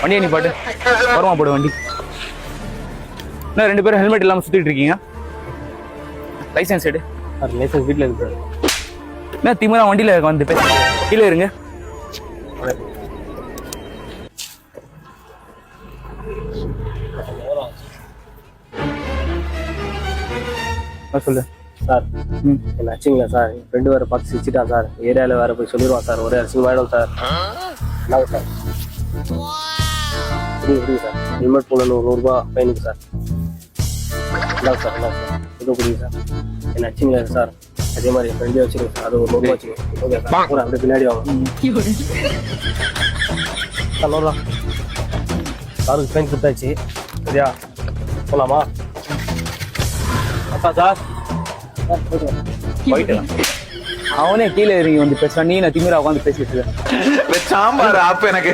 வண்டியை நீ பாட்டு வரமா போடு வண்டி. என்ன 2 பேரும் ஹெல்மெட் இல்லாமல் சுற்றிட்டு இருக்கீங்க? லைசன்ஸ் எடு. லைசன்ஸ் வீட்டில் இருக்கு. என்ன திமுறா வண்டியில் வந்து பேச கீழே இருங்க. சொல்லு சார். என்ன ஆச்சுங்களா சார்? என் ஃப்ரெண்டு வேறு பார்த்து சிரிச்சிட்டான் சார். ஏரியாவில் வேறு போய் சொல்லிடுவான் சார். ஒரே அசிங்கமாயிடும் சார். இல்லாங்க சார். புரியுது சார். ஹெல்மெட் போடணும், 100 ரூபா ஃபைனுக்கு சார். இல்லாங்க சார், இல்லாங்க சார். எதுவும் புரியுது சார். என்ன ஆச்சுங்களா சார்? அதே மாதிரி என் ஃப்ரெண்டே வச்சுருங்க சார். அது ஒரு 100 ரூபா வச்சுக்கோங்க. Okay sir. பூரா அப்படியே பின்னாடி வாங்க சார். 100 ரூபா சாருக்கு ஃபைன் கொடுத்தாச்சு. சரியா? போகலாமா? அப்பா சார் போயிட்டு அவனே கீழே இறங்கி வந்து பேசுறான். நீ நான் திமிரா உட்காந்து பேசிட்டு இருக்கேன். சாம்பார் ஆப் எனக்கு